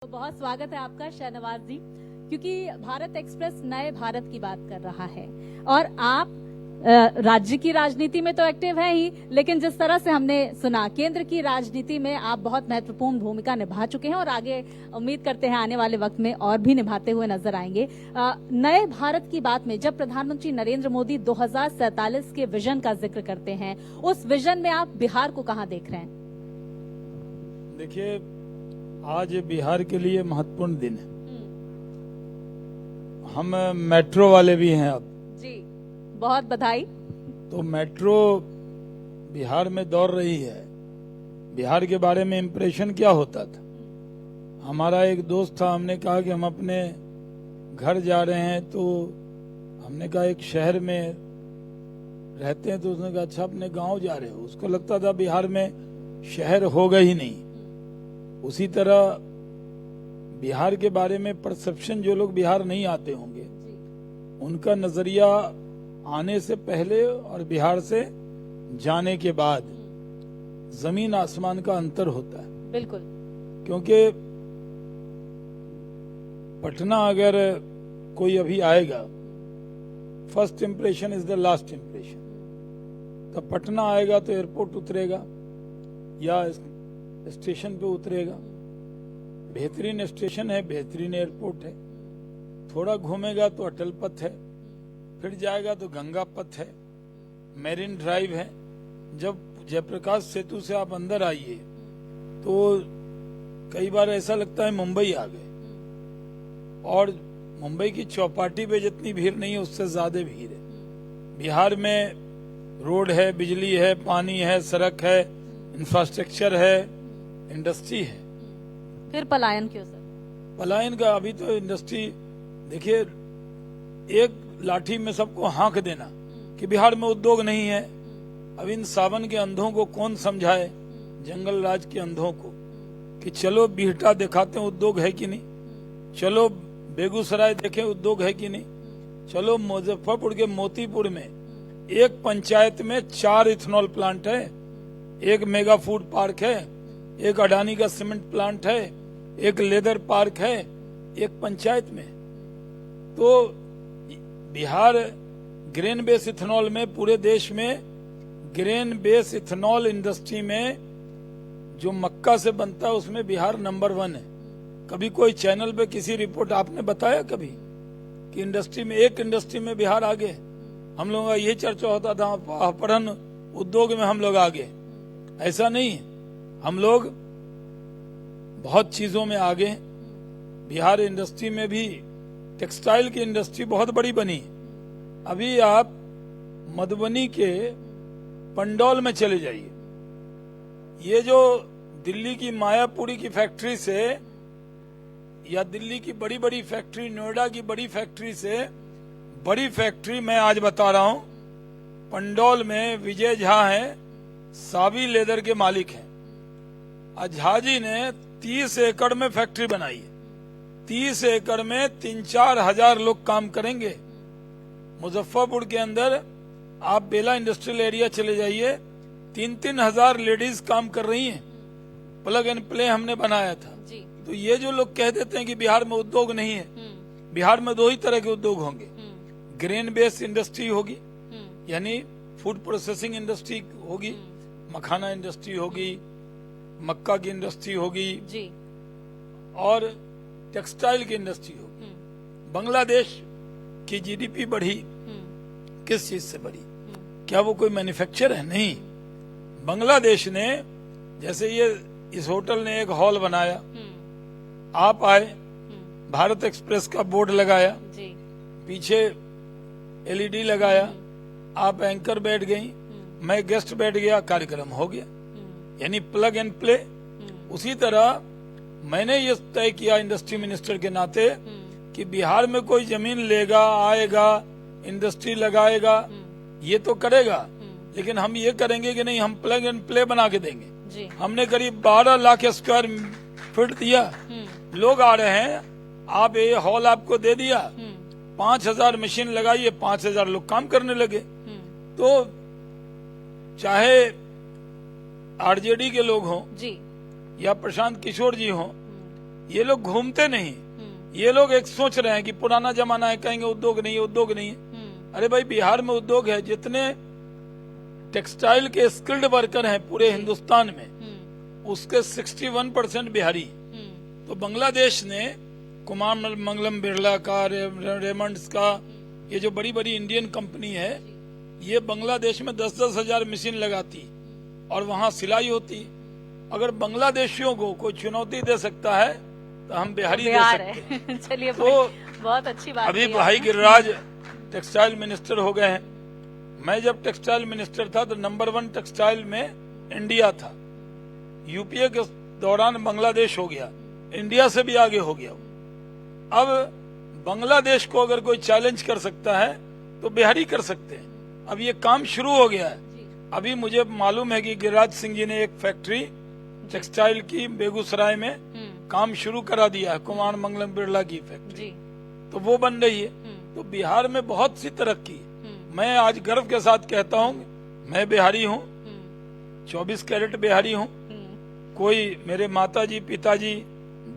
तो बहुत स्वागत है आपका शाहनवाज जी, क्योंकि भारत एक्सप्रेस नए भारत की बात कर रहा है और आप राज्य की राजनीति में तो एक्टिव है ही, लेकिन जिस तरह से हमने सुना केंद्र की राजनीति में आप बहुत महत्वपूर्ण भूमिका निभा चुके हैं और आगे उम्मीद करते हैं आने वाले वक्त में और भी निभाते हुए नजर आएंगे। नए भारत की बात में जब प्रधानमंत्री नरेंद्र मोदी 2047 के विजन का जिक्र करते हैं, उस विजन में आप बिहार को कहाँ देख रहे हैं? देखिए, आज बिहार के लिए महत्वपूर्ण दिन है। हम मेट्रो वाले भी हैं अब जी, बहुत बधाई। तो मेट्रो बिहार में दौड़ रही है। बिहार के बारे में इम्प्रेशन क्या होता था? हमारा एक दोस्त था, हमने कहा कि हम अपने घर जा रहे हैं, तो हमने कहा एक शहर में रहते हैं, तो उसने कहा अच्छा अपने गांव जा रहे हो। उसको लगता था बिहार में शहर होगा ही नहीं। उसी तरह बिहार के बारे में परसेप्शन, जो लोग बिहार नहीं आते होंगे उनका नजरिया आने से पहले और बिहार से जाने के बाद जमीन आसमान का अंतर होता है। बिल्कुल। क्योंकि पटना अगर कोई अभी आएगा, first impression is the last impression. तो पटना आएगा तो एयरपोर्ट उतरेगा या स्टेशन पे उतरेगा। बेहतरीन स्टेशन है, बेहतरीन एयरपोर्ट है। थोड़ा घूमेगा तो अटल पथ है, फिर जाएगा तो गंगा पथ है, मेरिन ड्राइव है। जब जयप्रकाश सेतु से आप अंदर आइए तो कई बार ऐसा लगता है मुंबई आ गए। और मुंबई की चौपाटी पे जितनी भीड़ नहीं है, उससे ज्यादा भीड़ है। बिहार में रोड है, बिजली है, पानी है, सड़क है, इंफ्रास्ट्रक्चर है, इंडस्ट्री है। फिर पलायन क्यों सर? पलायन का अभी तो इंडस्ट्री, देखिए, एक लाठी में सबको हाँक देना कि बिहार में उद्योग नहीं है। अब इन सावन के अंधों को कौन समझाए, जंगल राज के अंधों को, कि चलो बिहटा दिखाते हैं उद्योग है कि नहीं, चलो बेगूसराय देखें उद्योग है कि नहीं, चलो मुजफ्फरपुर के मोतीपुर में एक पंचायत में 4 इथेनॉल प्लांट है, एक मेगा फूड पार्क है, एक अडानी का सीमेंट प्लांट है, एक लेदर पार्क है, एक पंचायत में। तो बिहार ग्रेन बेस इथेनॉल में, पूरे देश में ग्रेन बेस इथेनॉल इंडस्ट्री में जो मक्का से बनता है उसमें बिहार नंबर 1 है। कभी कोई चैनल पे किसी रिपोर्ट आपने बताया कभी कि इंडस्ट्री में, एक इंडस्ट्री में बिहार आगे? हम लोगों का ये चर्चा होता था अपहरण उद्योग में हम लोग आगे। ऐसा नहीं, हम लोग बहुत चीजों में आगे। बिहार इंडस्ट्री में भी टेक्सटाइल की इंडस्ट्री बहुत बड़ी बनी। अभी आप मधुबनी के पंडौल में चले जाइए, ये जो दिल्ली की मायापुरी की फैक्ट्री से या दिल्ली की बड़ी बड़ी फैक्ट्री, नोएडा की बड़ी फैक्ट्री से बड़ी फैक्ट्री मैं आज बता रहा हूं, पंडौल में विजय झा हैं, सावी लेदर के मालिक हैं। आज झा जी ने 30 एकड़ में फैक्ट्री बनाई है। 30 एकड़ में 3-4 हजार लोग काम करेंगे। मुजफ्फरपुर के अंदर आप बेला इंडस्ट्रियल एरिया चले जाइए, 3-3 हजार लेडीज काम कर रही हैं। प्लग एंड प्ले हमने बनाया था जी। तो ये जो लोग कह देते हैं कि बिहार में उद्योग नहीं है, बिहार में 2 ही तरह के उद्योग होंगे। ग्रेन बेस्ड इंडस्ट्री होगी, यानी फूड प्रोसेसिंग इंडस्ट्री होगी, मखाना इंडस्ट्री होगी, मक्का की इंडस्ट्री होगी जी, और टेक्सटाइल की इंडस्ट्री होगी। बांग्लादेश की जीडीपी बढ़ी, किस चीज से बढ़ी? क्या वो कोई मैन्युफैक्चर है? नहीं। बांग्लादेश ने, जैसे ये इस होटल ने एक हॉल बनाया, आप आए, भारत एक्सप्रेस का बोर्ड लगाया जी, पीछे एलईडी लगाया, आप एंकर बैठ गई, मैं गेस्ट बैठ गया, कार्यक्रम हो गया। यानी प्लग एंड प्ले। उसी तरह मैंने ये तय किया इंडस्ट्री मिनिस्टर के नाते कि बिहार में कोई जमीन लेगा, आएगा, इंडस्ट्री लगाएगा, ये तो करेगा, लेकिन हम ये करेंगे कि नहीं, हम प्लग एंड प्ले बना के देंगे जी। हमने करीब 12 लाख स्क्वायर फीट दिया। लोग आ रहे हैं, आप ये हॉल आपको दे दिया, 5000 मशीन लगाइए, 5000 लोग काम करने लगे। तो चाहे आरजेडी के लोग हों जी या प्रशांत किशोर जी हों ये लोग घूमते नहीं, ये लोग एक सोच रहे हैं कि पुराना जमाना है, कहेंगे उद्योग नहीं है, उद्योग नहीं है। अरे भाई बिहार में उद्योग है, जितने टेक्सटाइल के स्किल्ड वर्कर हैं पूरे हिंदुस्तान में उसके 61% बिहारी। तो बांग्लादेश ने कुमार मंगलम बिरला का, रेमंड्स का, ये जो बड़ी बड़ी इंडियन कंपनी है, ये बांग्लादेश में 10-10 हजार मशीन लगाती और वहाँ सिलाई होती। अगर बांग्लादेशियों को कोई चुनौती दे सकता है तो हम बिहारी दे सकते हैं। चलिए तो बहुत अच्छी बात। अभी भाई गिरिराज टेक्सटाइल मिनिस्टर हो गए हैं। मैं जब टेक्सटाइल मिनिस्टर था तो नंबर 1 टेक्सटाइल में इंडिया था। यूपीए के दौरान बांग्लादेश हो गया, इंडिया से भी आगे हो गया। अब बांग्लादेश को अगर कोई चैलेंज कर सकता है तो बिहारी कर सकते हैं। अब ये काम शुरू हो गया है। अभी मुझे मालूम है कि गिरिराज सिंह जी ने एक फैक्ट्री टेक्सटाइल की बेगूसराय में काम शुरू करा दिया है, कुमार मंगलम बिरला की फैक्ट्री, तो वो बन रही है। तो बिहार में बहुत सी तरक्की। मैं आज गर्व के साथ कहता हूँ मैं बिहारी हूँ, 24 कैरेट बिहारी हूँ। कोई मेरे माताजी पिताजी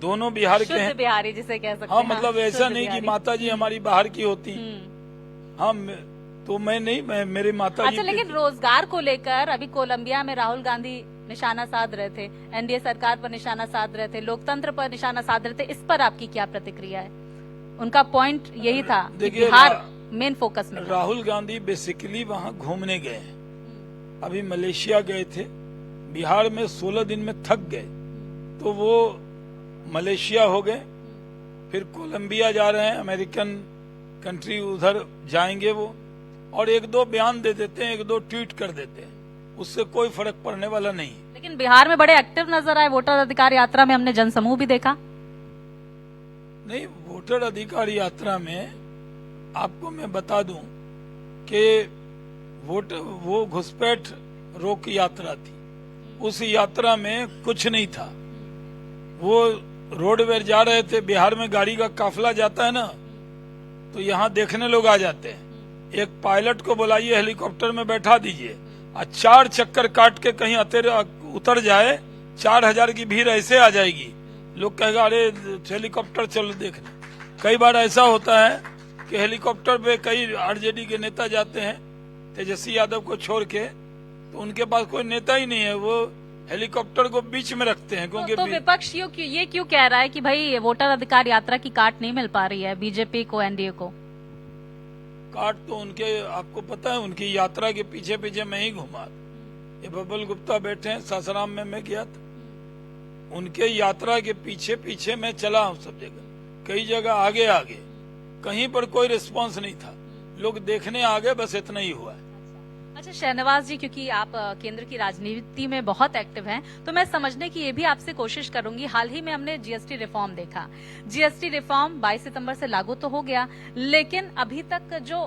दोनों बिहार के हैं, बिहारी जिसे कह सकते हैं। हाँ, मतलब ऐसा नहीं कि माताजी हमारी बाहर की होती। हाँ, तो मैं नहीं, मैं मेरे माताजी। अच्छा, लेकिन रोजगार को लेकर अभी कोलंबिया में राहुल गांधी निशाना साध रहे थे, एनडीए सरकार पर निशाना साध रहे थे, लोकतंत्र पर निशाना साध रहे थे। इस पर आपकी क्या प्रतिक्रिया है? उनका पॉइंट यही था कि बिहार मेन फोकस में। राहुल गांधी बेसिकली वहाँ घूमने गए हैं। अभी मलेशिया गए थे, बिहार में 16 दिन में थक गए, तो वो मलेशिया हो गए, फिर कोलंबिया जा रहे हैं, अमेरिकन कंट्री, उधर जाएंगे वो, और 1-2 बयान दे देते हैं, 1-2 ट्वीट कर देते हैं, उससे कोई फर्क पड़ने वाला नहीं। लेकिन बिहार में बड़े एक्टिव नजर आए वोटर अधिकार यात्रा में, हमने जनसमूह भी देखा। नहीं, वोटर अधिकार यात्रा में आपको मैं बता दूं कि वो घुसपैठ रोक यात्रा थी। उस यात्रा में कुछ नहीं था। वो रोडवेज जा रहे थे, बिहार में गाड़ी का काफिला जाता है ना, तो यहाँ देखने लोग आ जाते हैं। एक पायलट को बुलाइए, हेलीकॉप्टर में बैठा दीजिए, और 4 चक्कर काट के कहीं उतर जाए, 4000 की भीड़ ऐसे आ जाएगी, लोग कहेगा अरे हेलीकॉप्टर चलो देखने। कई बार ऐसा होता है कि हेलीकॉप्टर पे कई आरजेडी के नेता जाते हैं, तेजस्वी यादव को छोड़ के, तो उनके पास कोई नेता ही नहीं है, वो हेलीकॉप्टर को बीच में रखते हैं। क्योंकि तो विपक्ष ये क्यों कह रहा है कि भाई वोटर अधिकार यात्रा की काट नहीं मिल पा रही है बीजेपी को, एनडीए को? काट तो उनके, आपको पता है, उनकी यात्रा के पीछे पीछे मैं ही घुमा। ये बबल गुप्ता बैठे हैं, सासाराम में मैं गया था, उनके यात्रा के पीछे पीछे मैं चला हूँ सब जगह, कई जगह आगे आगे, कहीं पर कोई रिस्पांस नहीं था, लोग देखने आ गए, बस इतना ही हुआ है। अच्छा शहनवाज जी, क्योंकि आप केंद्र की राजनीति में बहुत एक्टिव हैं, तो मैं समझने की ये भी आपसे कोशिश करूंगी। हाल ही में हमने जीएसटी रिफॉर्म देखा। जीएसटी रिफॉर्म 22 सितंबर से लागू तो हो गया, लेकिन अभी तक जो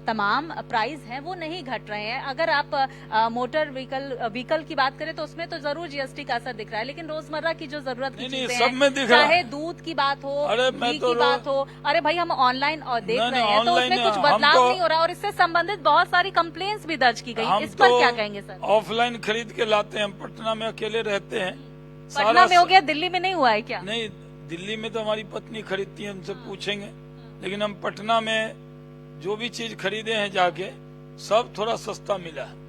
तमाम प्राइस हैं वो नहीं घट रहे हैं। अगर आप मोटर व्हीकल की बात करें तो उसमें तो जरूर जीएसटी का असर दिख रहा है, लेकिन रोजमर्रा की जो जरूरत की चीजें हैं, चाहे दूध की बात हो, घी की बात हो, अरे भाई हम ऑनलाइन और देख रहे हैं, तो उसमें कुछ बदलाव नहीं हो रहा, और इससे संबंधित बहुत सारी कंप्लेंट्स भी दर्ज की गई। इस पर क्या कहेंगे सर? ऑफलाइन खरीद के लाते हैं, हम पटना में अकेले रहते हैं। पटना में हो गया, दिल्ली में नहीं हुआ है क्या? नहीं, दिल्ली में तो हमारी पत्नी खरीदती है, उनसे पूछेंगे, लेकिन हम पटना में जो भी चीज खरीदे हैं जाके, सब थोड़ा सस्ता मिला है।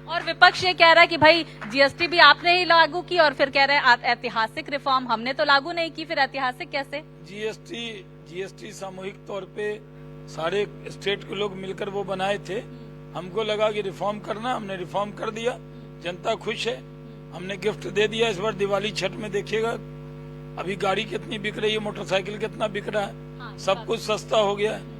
और विपक्ष ये कह रहा है कि भाई जीएसटी भी आपने ही लागू की, और फिर कह रहे हैं ऐतिहासिक रिफॉर्म हमने तो लागू नहीं की, फिर ऐतिहासिक कैसे? जीएसटी सामूहिक तौर पे सारे स्टेट के लोग मिलकर वो बनाए थे। हमको लगा कि रिफॉर्म करना, हमने रिफॉर्म कर दिया, जनता खुश है, हमने गिफ्ट दे दिया। इस बार दिवाली छठ में देखिएगा अभी गाड़ी कितनी बिक रही है, मोटरसाइकिल कितना बिक रहा है, हाँ, सब कुछ सस्ता हो गया है।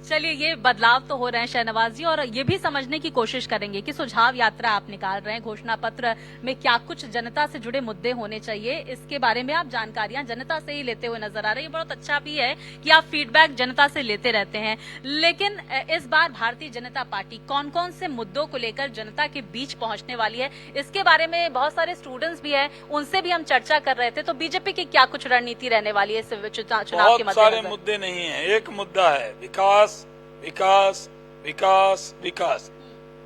चलिए, ये बदलाव तो हो रहे हैं शहनवाज जी, और ये भी समझने की कोशिश करेंगे कि सुझाव यात्रा आप निकाल रहे हैं, घोषणा पत्र में क्या कुछ जनता से जुड़े मुद्दे होने चाहिए, इसके बारे में आप जानकारियां जनता से ही लेते हुए नजर आ रहे हैं। बहुत अच्छा भी है कि आप फीडबैक जनता से लेते रहते हैं, लेकिन इस बार भारतीय जनता पार्टी कौन कौन से मुद्दों को लेकर जनता के बीच पहुंचने वाली है, इसके बारे में बहुत सारे स्टूडेंट्स भी है, उनसे भी हम चर्चा कर रहे थे। तो बीजेपी की क्या कुछ रणनीति रहने वाली है इस चुनाव के मद्देनजर? बहुत सारे मुद्दे नहीं है, एक मुद्दा है विकास, विकास, विकास, विकास।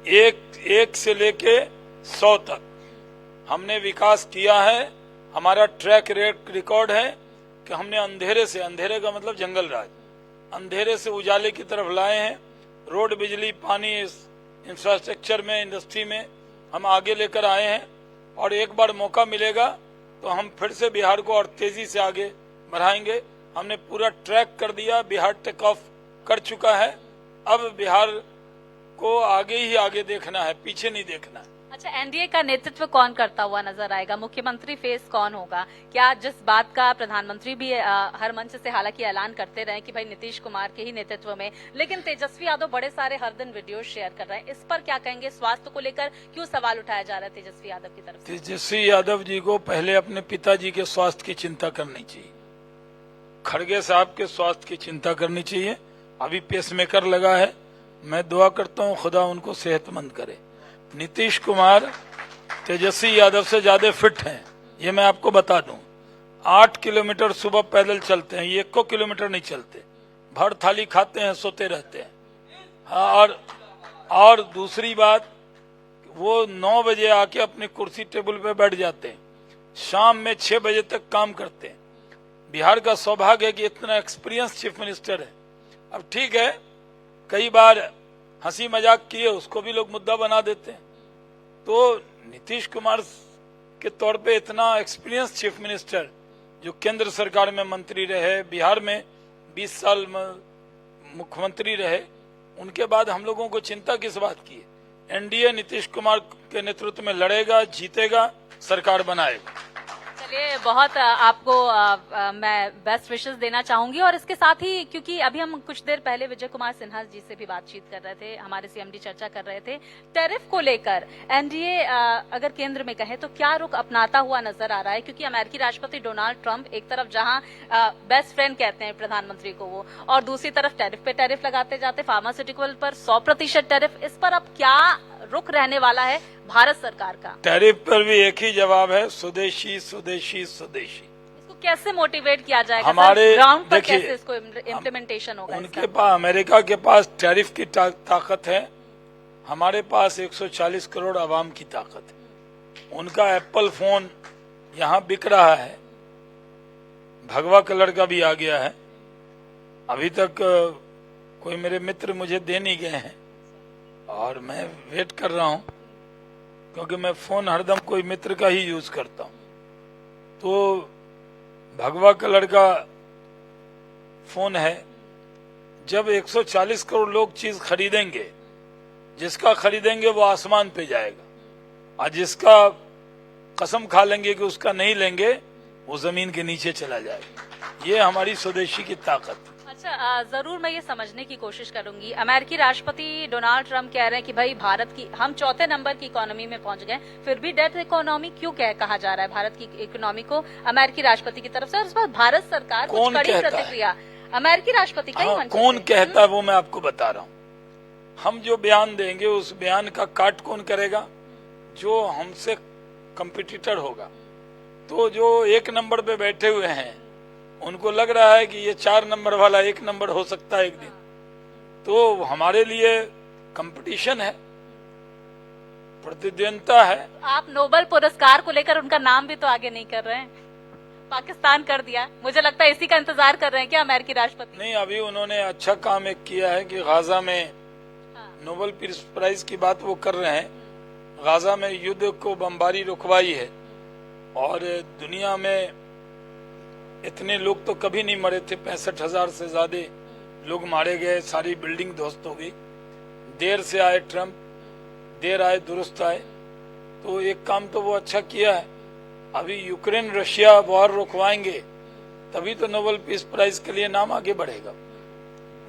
एक से लेके 100 तक हमने विकास किया है, हमारा ट्रैक रिकॉर्ड है, कि हमने अंधेरे का मतलब जंगल राज, अंधेरे से उजाले की तरफ लाए हैं। रोड, बिजली, पानी, इंफ्रास्ट्रक्चर में, इंडस्ट्री में हम आगे लेकर आए हैं और एक बार मौका मिलेगा तो हम फिर से बिहार को और तेजी से आगे बढ़ाएंगे। हमने पूरा ट्रैक कर दिया, बिहार टेक ऑफ कर चुका है। अब बिहार को आगे ही आगे देखना है, पीछे नहीं देखना है। अच्छा, एनडीए का नेतृत्व कौन करता हुआ नजर आएगा? मुख्यमंत्री फेस कौन होगा? क्या जिस बात का प्रधानमंत्री भी हर मंच से हालांकि ऐलान करते रहे कि भाई नीतीश कुमार के ही नेतृत्व में, लेकिन तेजस्वी यादव बड़े सारे हर दिन वीडियो शेयर कर रहे हैं, इस पर क्या कहेंगे? स्वास्थ्य को लेकर क्यों सवाल उठाया जा रहा है तेजस्वी यादव की तरफ से? तेजस्वी यादव जी को पहले अपने पिताजी के स्वास्थ्य की चिंता करनी चाहिए, खड़गे साहब के स्वास्थ्य की चिंता करनी चाहिए। अभी पेसमेकर लगा है, मैं दुआ करता हूँ खुदा उनको सेहतमंद करे। नीतीश कुमार तेजस्वी यादव से ज्यादा फिट हैं, ये मैं आपको बता दूं। 8 किलोमीटर सुबह पैदल चलते हैं, ये 1 किलोमीटर नहीं चलते, भर थाली खाते हैं, सोते रहते हैं। हाँ, और दूसरी बात, वो 9 बजे आके अपनी कुर्सी टेबल पे बैठ जाते हैं, शाम में 6 बजे तक काम करते हैं। बिहार का सौभाग्य है कि इतना एक्सपीरियंस चीफ मिनिस्टर है। अब ठीक है, कई बार हंसी मजाक किए उसको भी लोग मुद्दा बना देते हैं, तो नीतीश कुमार के तौर पे इतना एक्सपीरियंस चीफ मिनिस्टर जो केंद्र सरकार में मंत्री रहे, बिहार में 20 साल मुख्यमंत्री रहे, उनके बाद हम लोगों को चिंता किस बात की है? एनडीए नीतीश कुमार के नेतृत्व में लड़ेगा, जीतेगा, सरकार बनाएगा। चलिए, बहुत आपको मैं बेस्ट विशेस देना चाहूंगी। और इसके साथ ही, क्योंकि अभी हम कुछ देर पहले विजय कुमार सिन्हा जी से भी बातचीत कर रहे थे, हमारे सीएमडी चर्चा कर रहे थे टैरिफ को लेकर। एनडीए अगर केंद्र में कहे तो क्या रुख अपनाता हुआ नजर आ रहा है? क्योंकि अमेरिकी राष्ट्रपति डोनाल्ड ट्रंप एक तरफ जहां बेस्ट फ्रेंड कहते हैं प्रधानमंत्री को वो, और दूसरी तरफ टैरिफ पे टैरिफ लगाते जाते, फार्मास्यूटिकल पर 100% टैरिफ। इस पर अब क्या रुख रहने वाला है भारत सरकार का? टैरिफ पर भी एक ही जवाब है, स्वदेशी स्वदेशी स्वदेशी। इसको कैसे मोटिवेट किया जाएगा? हमारे ग्राउंड पर कैसे इसको इम्प्लीमेंटेशन होगा? उनके पास, अमेरिका के पास टैरिफ की ताकत है, हमारे पास 140 करोड़ आवाम की ताकत है। उनका एप्पल फोन यहाँ बिक रहा है, भगवा कलर का भी आ गया है। अभी तक कोई मेरे मित्र मुझे दे नहीं गए हैं और मैं वेट कर रहा हूं, क्योंकि मैं फोन हरदम कोई मित्र का ही यूज करता हूं। तो भगवा कलर का फोन है। जब 140 करोड़ लोग चीज खरीदेंगे, जिसका खरीदेंगे वो आसमान पे जाएगा, और जिसका कसम खा लेंगे कि उसका नहीं लेंगे वो जमीन के नीचे चला जाएगा। ये हमारी स्वदेशी की ताकत। अच्छा, जरूर मैं ये समझने की कोशिश करूंगी। अमेरिकी राष्ट्रपति डोनाल्ड ट्रंप कह रहे हैं कि भाई भारत की, हम 4थे नंबर की इकोनॉमी में पहुंच गए, फिर भी डेथ इकोनॉमी क्यों कहा जा रहा है भारत की इकोनॉमी को अमेरिकी राष्ट्रपति की तरफ से? और इस पर भारत सरकार कुछ कड़ी प्रतिक्रिया अमेरिकी राष्ट्रपति कौन कहता है वो मैं आपको बता रहा हूँ। हम जो बयान देंगे उस बयान का काट कौन करेगा? जो हमसे कंपटीटर होगा। तो जो 1 नंबर पे बैठे हुए हैं उनको लग रहा है कि ये 4 नंबर वाला 1 नंबर हो सकता है एक दिन, तो हमारे लिए कंपटीशन है, प्रतिद्वंद्विता है। आप नोबेल पुरस्कार को लेकर उनका नाम भी तो आगे नहीं कर रहे हैं, पाकिस्तान कर दिया। मुझे लगता है इसी का इंतजार कर रहे हैं क्या अमेरिकी राष्ट्रपति? नहीं, अभी उन्होंने अच्छा काम एक किया है कि गाजा में नोबेल पीस प्राइज की बात वो कर रहे हैं। गाजा में युद्ध को बमबारी रुकवाई है, और दुनिया में इतने लोग तो कभी नहीं मरे थे, 65,000 से ज्यादा लोग मारे गए, सारी बिल्डिंग ध्वस्त हो गई। देर से आए ट्रंप, देर आए दुरुस्त आए, तो एक काम तो वो अच्छा किया है। अभी यूक्रेन रशिया वॉर रुकवाएंगे तभी तो नोबेल पीस प्राइज के लिए नाम आगे बढ़ेगा।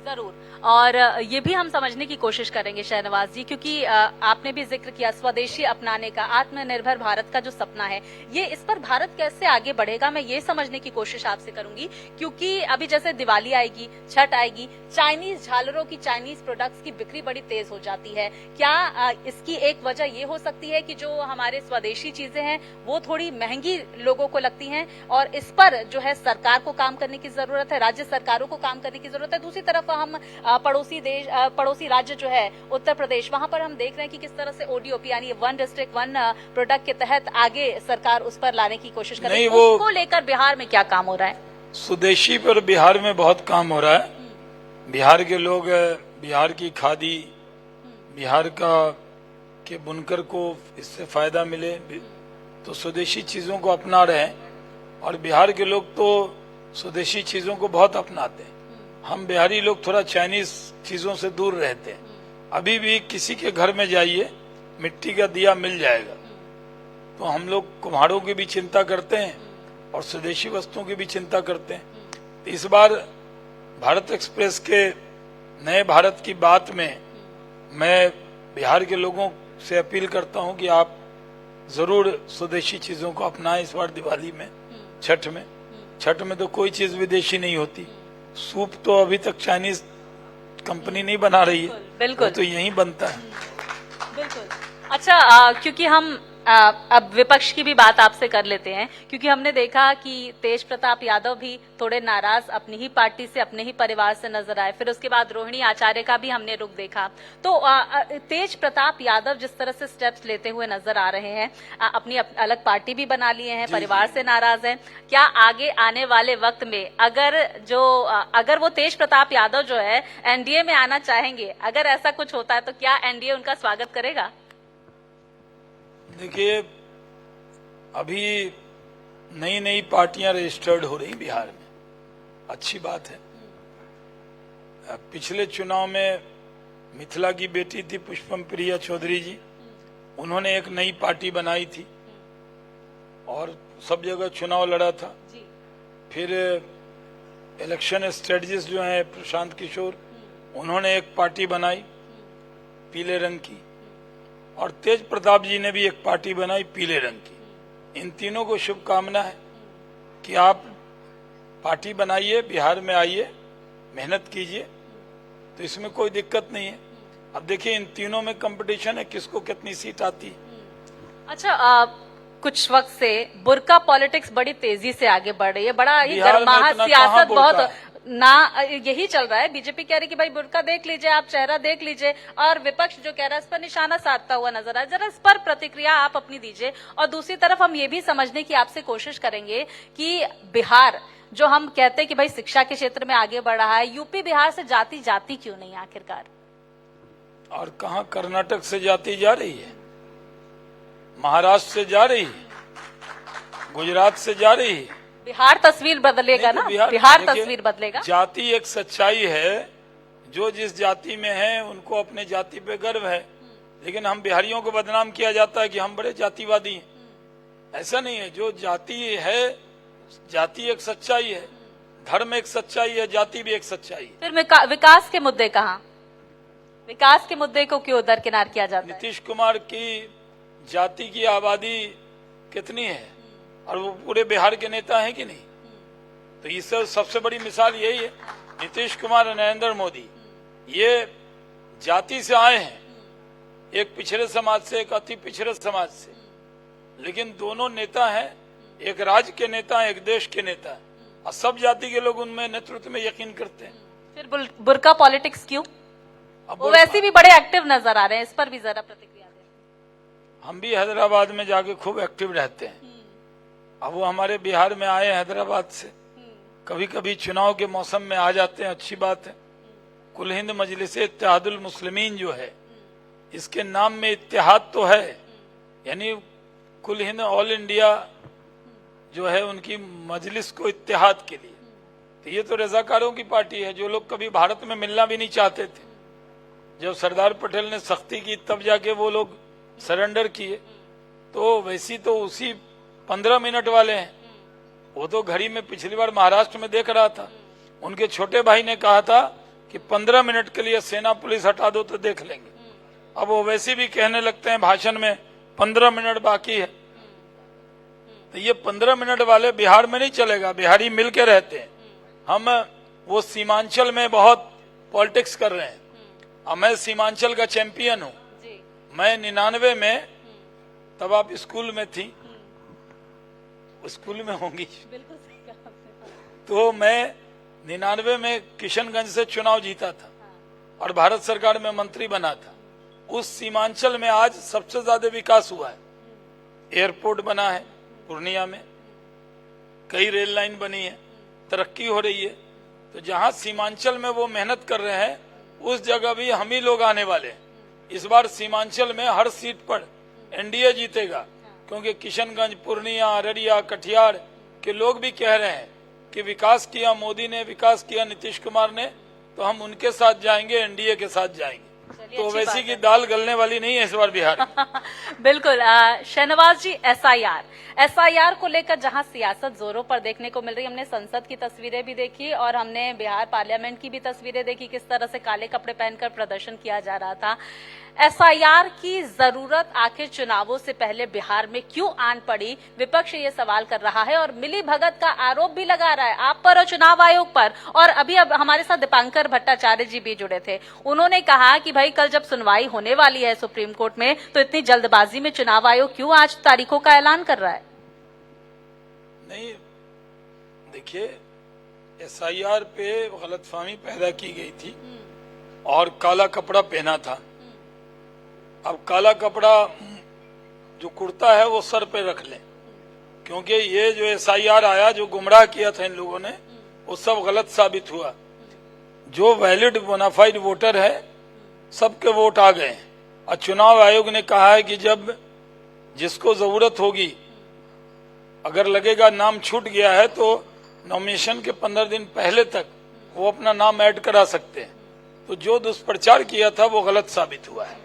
जरूर, और ये भी हम समझने की कोशिश करेंगे शहनवाज जी, क्योंकि आपने भी जिक्र किया स्वदेशी अपनाने का, आत्मनिर्भर भारत का जो सपना है, ये इस पर भारत कैसे आगे बढ़ेगा, मैं ये समझने की कोशिश आपसे करूंगी। क्योंकि अभी जैसे दिवाली आएगी, छठ आएगी, चाइनीज झालरों की, चाइनीज प्रोडक्ट्स की बिक्री बड़ी तेज हो जाती है। क्या इसकी एक वजह ये हो सकती है कि जो हमारे स्वदेशी चीजें हैं वो थोड़ी महंगी लोगों को लगती हैं, और इस पर जो है सरकार को काम करने की जरूरत है, राज्य सरकारों को काम करने की जरूरत है। दूसरी तरफ हम पड़ोसी राज्य जो है उत्तर प्रदेश, वहां पर हम देख रहे हैं कि किस तरह से ODOP यानी 1 डिस्ट्रिक्ट 1 प्रोडक्ट के तहत आगे सरकार उस पर लाने की कोशिश कर रही है। उसको लेकर बिहार में क्या काम हो रहा है? स्वदेशी पर बिहार में बहुत काम हो रहा है। बिहार के लोग, बिहार की खादी, बिहार के बुनकर को इससे फायदा मिले तो स्वदेशी चीजों को अपना रहे हैं और बिहार के लोग तो स्वदेशी चीजों को बहुत अपनाते हैं। हम बिहारी लोग थोड़ा चाइनीज चीजों से दूर रहते हैं। अभी भी किसी के घर में जाइए मिट्टी का दिया मिल जाएगा। तो हम लोग कुम्हारों की भी चिंता करते हैं और स्वदेशी वस्तुओं की भी चिंता करते हैं। तो इस बार भारत एक्सप्रेस के नए भारत की बात में मैं बिहार के लोगों से अपील करता हूं कि आप जरूर स्वदेशी चीजों को अपनाएं। इस बार दिवाली में, छठ में तो कोई चीज विदेशी नहीं होती। सूप तो अभी तक चाइनीज कंपनी नहीं बना रही है, बिल्कुल तो यहीं बनता है। बिल्कुल। अच्छा, क्योंकि हम अब विपक्ष की भी बात आपसे कर लेते हैं, क्योंकि हमने देखा कि तेज प्रताप यादव भी थोड़े नाराज अपनी ही पार्टी से, अपने ही परिवार से नजर आए। फिर उसके बाद रोहिणी आचार्य का भी हमने रुख देखा। तो तेज प्रताप यादव जिस तरह से स्टेप्स लेते हुए नजर आ रहे हैं, अपनी अलग पार्टी भी बना लिए हैं, परिवार से नाराज हैं, क्या आगे आने वाले वक्त में अगर वो तेज प्रताप यादव जो है एनडीए में आना चाहेंगे, अगर ऐसा कुछ होता है तो क्या एनडीए उनका स्वागत करेगा? देखिए, अभी नई नई पार्टियां रजिस्टर्ड हो रही बिहार में, अच्छी बात है। पिछले चुनाव में मिथिला की बेटी थी पुष्पम प्रिया चौधरी जी, उन्होंने एक नई पार्टी बनाई थी और सब जगह चुनाव लड़ा था। फिर इलेक्शन स्ट्रेटजिस्ट जो है प्रशांत किशोर, उन्होंने एक पार्टी बनाई पीले रंग की, और तेज प्रताप जी ने भी एक पार्टी बनाई पीले रंग की। इन तीनों को शुभकामना है कि आप पार्टी बनाइए, बिहार में आइए, मेहनत कीजिए, तो इसमें कोई दिक्कत नहीं है। अब देखिए इन तीनों में कंपटीशन है, किसको कितनी सीट आती है। अच्छा, कुछ वक्त से बुर्का पॉलिटिक्स बड़ी तेजी से आगे बढ़ रही है। बड़ा ये गर्माहा सियासत बहुत ना यही चल रहा है। बीजेपी कह रही कि भाई बुर्का देख लीजिए, आप चेहरा देख लीजिए, और विपक्ष जो कह रहा है इस पर निशाना साधता हुआ नजर आया। जरा इस पर प्रतिक्रिया आप अपनी दीजिए। और दूसरी तरफ हम ये भी समझने की आपसे कोशिश करेंगे कि बिहार जो हम कहते हैं कि भाई शिक्षा के क्षेत्र में आगे बढ़ रहा है, यूपी बिहार से जाति जाति क्यों नहीं आखिरकार? और कहाँ कर्नाटक से जाति जा रही है, महाराष्ट्र से जा रही है, गुजरात से जा रही है। बिहार तस्वीर बदलेगा ना, बिहार तस्वीर बदलेगा। जाति एक सच्चाई है, जो जिस जाति में है उनको अपने जाति पे गर्व है, लेकिन हम बिहारियों को बदनाम किया जाता है कि हम बड़े जातिवादी हैं। ऐसा नहीं है। जो जाति है, जाति एक सच्चाई है, धर्म एक सच्चाई है, जाति भी एक सच्चाई है। फिर विकास के मुद्दे कहाँ? विकास के मुद्दे को क्यों दरकिनार किया जाता है? नीतीश कुमार की जाति की आबादी कितनी है और वो पूरे बिहार के नेता हैं कि नहीं? तो इस सबसे बड़ी मिसाल यही है। नीतीश कुमार और नरेंद्र मोदी ये जाति से आए हैं, एक पिछड़े समाज से, एक अति पिछड़े समाज से, लेकिन दोनों नेता हैं, एक राज्य के नेता हैं, एक देश के नेता हैं, और सब जाति के लोग उनमें नेतृत्व में यकीन करते हैं। फिर बुर्का पॉलिटिक्स क्यों? वो वैसे भी बड़े एक्टिव नजर आ रहे हैं, इस पर भी जरा प्रतिक्रिया दें। हम भी हैदराबाद में जाके खूब एक्टिव रहते हैं। अब वो हमारे बिहार में आए हैदराबाद से, कभी कभी चुनाव के मौसम में आ जाते हैं, अच्छी बात है। कुल हिंद मजलिस इत्तेहादुल मुस्लिमीन जो है, इसके नाम में इत्तेहाद तो है, यानी कुल हिंद ऑल इंडिया जो है उनकी मजलिस को इत्तेहाद के लिए। तो ये तो रजाकारों की पार्टी है, जो लोग कभी भारत में मिलना भी नहीं चाहते थे। जब सरदार पटेल ने सख्ती की तब जाके वो लोग सरेंडर किए। तो वैसी तो उसी 15 मिनट वाले हैं। वो तो घड़ी में पिछली बार महाराष्ट्र में देख रहा था, उनके छोटे भाई ने कहा था कि 15 मिनट के लिए सेना पुलिस हटा दो तो देख लेंगे। अब वो वैसे भी कहने लगते हैं भाषण में 15 मिनट बाकी है। तो ये 15 मिनट वाले बिहार में नहीं चलेगा। बिहारी मिल के रहते हैं। हम वो सीमांचल में बहुत पॉलिटिक्स कर रहे हैं। अब मैं सीमांचल का चैंपियन हूँ। मैं 99 में, तब आप स्कूल में थी, स्कूल में होंगी, तो मैं 99 में किशनगंज से चुनाव जीता था और भारत सरकार में मंत्री बना था। उस सीमांचल में आज सबसे ज्यादा विकास हुआ है। एयरपोर्ट बना है पूर्णिया में, कई रेल लाइन बनी है, तरक्की हो रही है। तो जहां सीमांचल में वो मेहनत कर रहे हैं उस जगह भी हम ही लोग आने वाले हैं। इस बार सीमांचल में हर सीट पर एनडीए जीतेगा, क्योंकि किशनगंज, पूर्णिया, अररिया, कटिहार के लोग भी कह रहे हैं कि विकास किया मोदी ने, विकास किया नीतीश कुमार ने, तो हम उनके साथ जाएंगे, एनडीए के साथ जाएंगे। तो वैसी की दाल गलने वाली नहीं है इस बार बिहार। बिल्कुल। शहनवाज जी, एसआईआर को लेकर जहां सियासत जोरों पर देखने को मिल रही, हमने संसद की तस्वीरें भी देखी और हमने बिहार पार्लियामेंट की भी तस्वीरें देखी, किस तरह से काले कपड़े पहनकर प्रदर्शन किया जा रहा था। एसआईआर की जरूरत आखिर चुनावों से पहले बिहार में क्यों आन पड़ी, विपक्ष ये सवाल कर रहा है और मिली भगत का आरोप भी लगा रहा है आप पर और चुनाव आयोग पर। और अभी अब हमारे साथ दीपांकर भट्टाचार्य जी भी जुड़े थे, उन्होंने कहा कि भाई कल जब सुनवाई होने वाली है सुप्रीम कोर्ट में, तो इतनी जल्दबाजी में चुनाव आयोग क्यों आज तारीखों का ऐलान कर रहा है? नहीं, देखिए, एसआईआर पे गलतफहमी पैदा की गई थी और काला कपड़ा पहना था। अब काला कपड़ा जो कुर्ता है वो सर पे रख लें, क्योंकि ये जो एसआईआर आया, जो गुमराह किया था इन लोगों ने, वो सब गलत साबित हुआ। जो वैलिड बोनाफाइड वोटर है सबके वोट आ गए और चुनाव आयोग ने कहा है कि जब जिसको जरूरत होगी, अगर लगेगा नाम छूट गया है, तो नॉमिनेशन के 15 दिन पहले तक वो अपना नाम ऐड करा सकते हैं। तो जो दुष्प्रचार किया था वो गलत साबित हुआ है।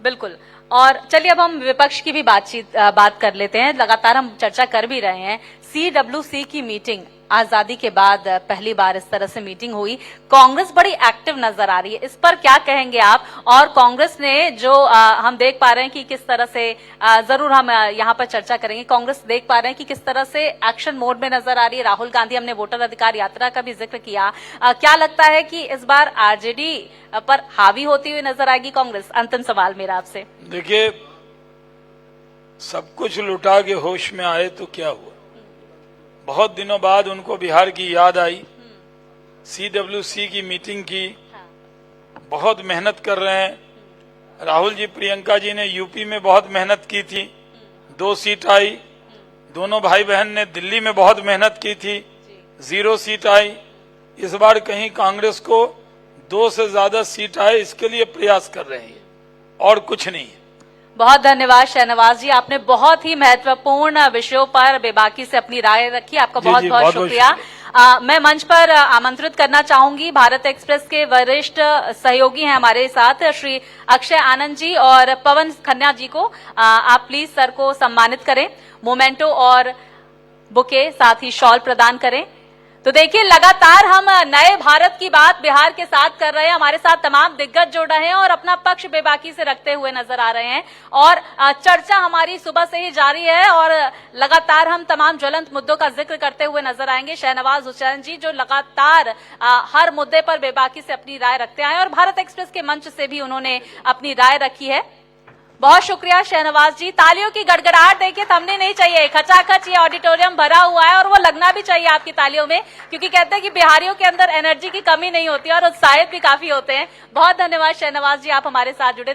बिल्कुल। और चलिए अब हम विपक्ष की भी बात कर लेते हैं। लगातार हम चर्चा कर भी रहे हैं। CWC की मीटिंग आजादी के बाद पहली बार इस तरह से मीटिंग हुई। कांग्रेस बड़ी एक्टिव नजर आ रही है, इस पर क्या कहेंगे आप? और कांग्रेस ने जो हम देख पा रहे हैं कि किस तरह से, जरूर हम यहाँ पर चर्चा करेंगे, कांग्रेस देख पा रहे हैं कि किस तरह से एक्शन मोड में नजर आ रही है। राहुल गांधी, हमने वोटर अधिकार यात्रा का भी जिक्र किया। क्या लगता है कि इस बार आरजेडी पर हावी होती हुई नजर आएगी कांग्रेस? अंतिम सवाल मेरा आपसे। देखिए, सब कुछ लुटा के होश में आए तो क्या हुआ। बहुत दिनों बाद उनको बिहार की याद आई, CWC की मीटिंग की, बहुत मेहनत कर रहे हैं। राहुल जी, प्रियंका जी ने यूपी में बहुत मेहनत की थी, 2 सीट आई। दोनों भाई बहन ने दिल्ली में बहुत मेहनत की थी, 0 सीट आई। इस बार कहीं कांग्रेस को 2 से ज्यादा सीट आए, इसके लिए प्रयास कर रहे हैं और कुछ नहीं है। बहुत धन्यवाद शहनवाज जी, आपने बहुत ही महत्वपूर्ण विषयों पर बेबाकी से अपनी राय रखी। आपका बहुत बहुत शुक्रिया। मैं मंच पर आमंत्रित करना चाहूंगी, भारत एक्सप्रेस के वरिष्ठ सहयोगी हैं हमारे साथ श्री अक्षय आनंद जी और पवन खन्ना जी को। आप प्लीज सर को सम्मानित करें, मोमेंटो और बुके साथ ही शॉल प्रदान करें। तो देखिए, लगातार हम नए भारत की बात बिहार के साथ कर रहे हैं। हमारे साथ तमाम दिग्गज जुड़ रहे हैं और अपना पक्ष बेबाकी से रखते हुए नजर आ रहे हैं और चर्चा हमारी सुबह से ही जारी है और लगातार हम तमाम ज्वलंत मुद्दों का जिक्र करते हुए नजर आएंगे। शहनवाज हुसैन जी जो लगातार हर मुद्दे पर बेबाकी से अपनी राय रखते आए और भारत एक्सप्रेस के मंच से भी उन्होंने अपनी राय रखी है। बहुत शुक्रिया शहनवाज जी। तालियों की गड़गड़ाहट देखिए थमनी नहीं चाहिए, खचाखच ये ऑडिटोरियम भरा हुआ है और वो लगना भी चाहिए आपकी तालियों में, क्योंकि कहते हैं कि बिहारियों के अंदर एनर्जी की कमी नहीं होती और उत्साहित भी काफी होते हैं। बहुत धन्यवाद शहनवाज जी, आप हमारे साथ जुड़े।